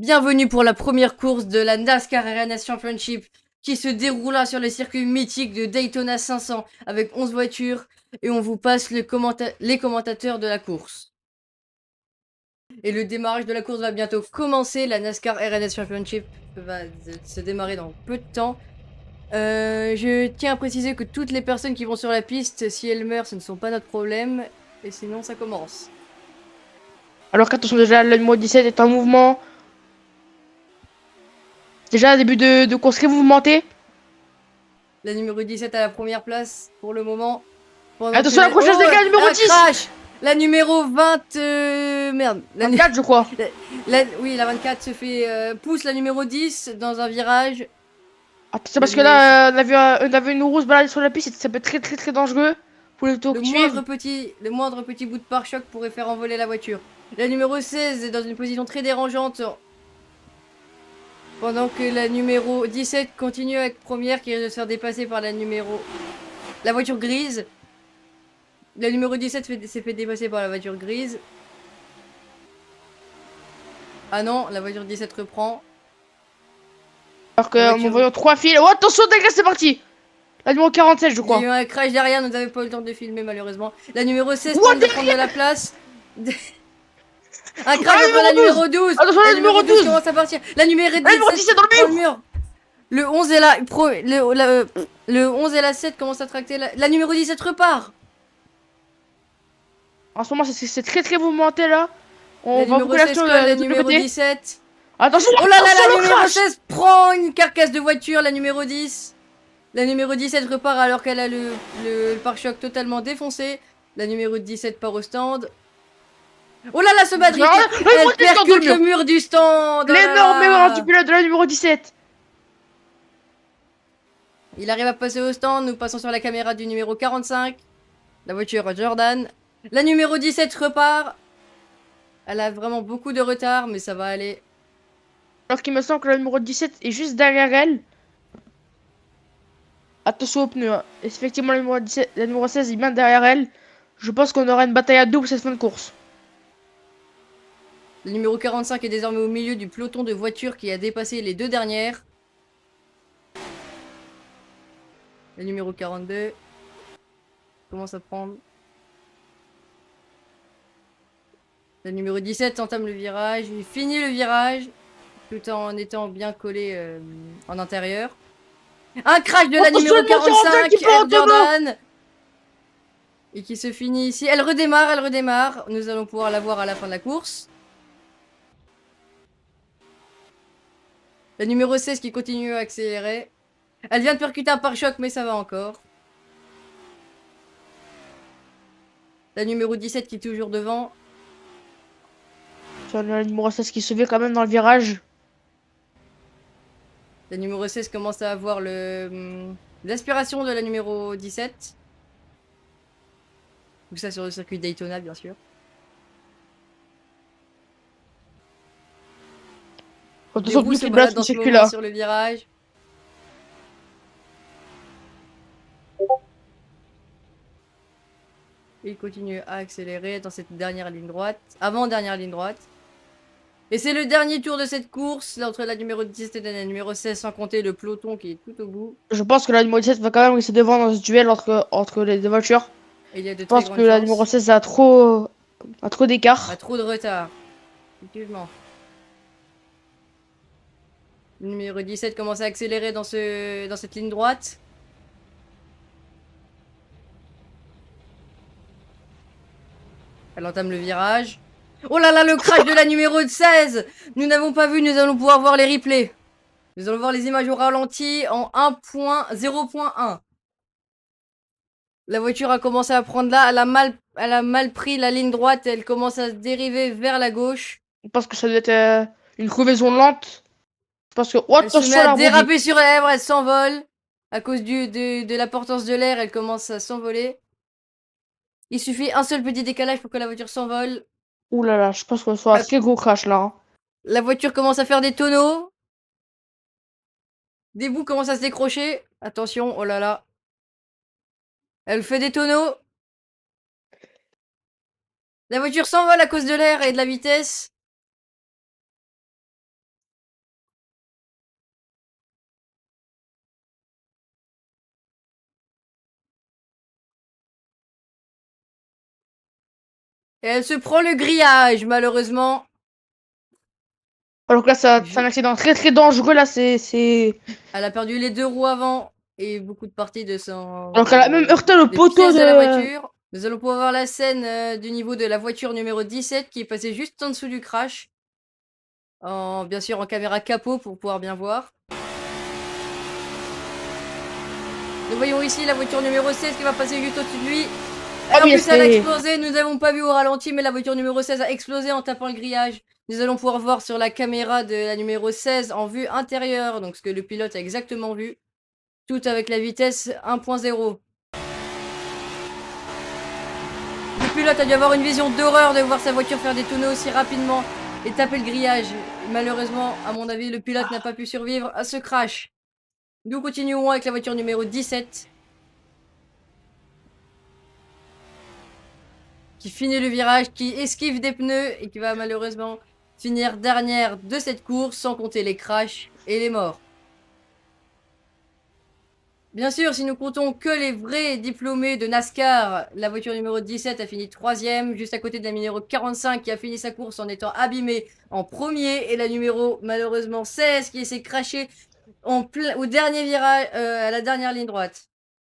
Bienvenue pour la première course de la NASCAR Arena Championship qui se déroula sur le circuit mythique de Daytona 500 avec 11 voitures et on vous passe les commentateurs de la course. Et le démarrage de la course va bientôt commencer, la NASCAR Arena Championship va se démarrer dans peu de temps. Je tiens à préciser que toutes les personnes qui vont sur la piste, si elles meurent, ce ne sont pas notre problème et sinon ça commence. Alors qu'attention, déjà, le numéro 17 est en mouvement. Déjà, début de course très mouvementé. La numéro 17 à la première place pour le moment. Pendant que Attention, la prochaine dégâts, numéro un 10. crash. La numéro 20... merde. 24, je crois. Oui, la 24 se fait... pousse la numéro 10 dans un virage. Attention, La parce que numéro... là, on avait une rousse baladée sur la piste. Ça peut être très, très, très dangereux pour les tours Le qui suivent. moindre petit bout de pare-choc pourrait faire envoler la voiture. La numéro 16 est dans une position très dérangeante. Pendant que la numéro 17 continue avec première qui risque de se faire dépasser par la voiture grise. La numéro 17 s'est fait dépasser par la voiture grise. Ah non, la voiture 17 reprend. Alors La qu'en voiture... voyant 3 fils. Oh, attention, dégâts, c'est parti. La numéro 47, je Il y a eu crois. un crash derrière, nous n'avons pas eu le temps de filmer malheureusement. La numéro 16 What tente de prendre de la place. Un Ah, crash la après la numéro 12. numéro 12. Attention, La la numéro numéro 12 12. commence à partir. La numéro La numéro 17 17 dans prend le le mur. mur. Le 11 le 11 et la 7 commencent à tracter. La numéro 17 repart. En ce moment, c'est très, très mouvementé là. On La voit numéro beaucoup 16 d'action colle la de tous les numéro côtés. 17. Attention, Oh là là, attention, la le numéro crash. 16 prend une carcasse de voiture. La numéro 10. La numéro 17 repart alors qu'elle a le pare-choc totalement défoncé. La numéro 17 part au stand. Oh là là, ce Madrid, La elle numéro 10 dans le percute le mur. mur du stand. Oh là L'énorme erreur du là. pilote de la numéro 17. Il arrive à passer au stand. Nous passons sur la caméra du numéro 45. La voiture Jordan. La numéro 17 repart. Elle a vraiment beaucoup de retard, mais ça va aller. Alors qu'il me semble que la numéro 17 est juste derrière elle. Attention aux pneus, hein. Effectivement, la numéro 17, la numéro 16 est bien derrière elle. Je pense qu'on aura une bataille à double cette fin de course. Le numéro 45 est désormais au milieu du peloton de voitures qui a dépassé les deux dernières. Le numéro 42 commence à prendre. Le numéro 17 entame le virage. Il finit le virage tout en étant bien collé en intérieur. Un crash de la Attention, numéro la numéro 45 qui 45, part en Air tonneau. Jordan. Et qui se finit ici. Elle redémarre, elle redémarre. Nous allons pouvoir la voir à la fin de la course. La numéro 16 qui continue à accélérer. Elle vient de percuter un pare-choc, mais ça va encore. La numéro 17 qui est toujours devant. Sur la numéro 16 qui se vient quand même dans le virage. La numéro 16 commence à avoir l'aspiration de la numéro 17. Tout ça sur le circuit Daytona, bien sûr. Des Attention, roues plus se qui balade baladent sur dans le ce circuit moment là. sur le virage. Et il continue à accélérer dans cette dernière ligne droite. Avant-dernière ligne droite. Et c'est le dernier tour de cette course, là, entre la numéro 17 et la numéro 16, sans compter le peloton qui est tout au bout. Je pense que la numéro 17 va quand même rester devant dans ce duel entre les deux voitures. Et il y a de Je très pense que grandes la numéro chances. 16 a trop Pas d'écart. trop de retard, effectivement. Le numéro 17 commence à accélérer dans cette ligne droite. Elle entame le virage. Oh là là, le crash de la numéro 16. Nous n'avons pas vu, nous allons pouvoir voir les replays. Nous allons voir les images au ralenti en 1.0.1. La voiture a commencé à prendre là, elle a mal pris la ligne droite, elle commence à se dériver vers la gauche. Je pense que ça doit être une crevaison lente. Parce que, oh, Elle se met attention à à la rebondit. déraper sur les lèvres, elle s'envole. À cause de la portance de l'air, elle commence à s'envoler. Il suffit un seul petit décalage pour que la voiture s'envole. Ouh là là, je pense qu'on soit un très gros crash là, hein. La voiture commence à faire des tonneaux. Des bouts commencent à se décrocher. Attention, oh là là. Elle fait des tonneaux. La voiture s'envole à cause de l'air et de la vitesse. Et elle se prend le grillage, malheureusement. Alors que là, c'est Je- un accident très très dangereux. Là, Elle a perdu les 2 roues avant et beaucoup de parties de son Alors qu'elle a même heurté le des poteau pièces de la de. voiture. Nous allons pouvoir voir la scène du niveau de la voiture numéro 17 qui est passée juste en dessous du crash. Bien sûr en caméra capot pour pouvoir bien voir. Nous voyons ici la voiture numéro 16 qui va passer juste au-dessus de lui. Ah Et en oui, plus, elle a c'est. explosé. Nous n'avons pas vu au ralenti, mais la voiture numéro 16 a explosé en tapant le grillage. Nous allons pouvoir voir sur la caméra de la numéro 16 en vue intérieure, donc ce que le pilote a exactement vu. Tout avec la vitesse 1.0. Le pilote a dû avoir une vision d'horreur de voir sa voiture faire détourner aussi rapidement et taper le grillage. Malheureusement, à mon avis, le pilote n'a pas pu survivre à ce crash. Nous continuons avec la voiture numéro 17 qui finit le virage, qui esquive des pneus et qui va malheureusement finir dernière de cette course sans compter les crashs et les morts. Bien sûr, si nous comptons que les vrais diplômés de NASCAR, la voiture numéro 17 a fini 3e, juste à côté de la numéro 45 qui a fini sa course en étant abîmée en premier, et la numéro malheureusement 16 qui s'est crashée au dernier virage, à la dernière ligne droite.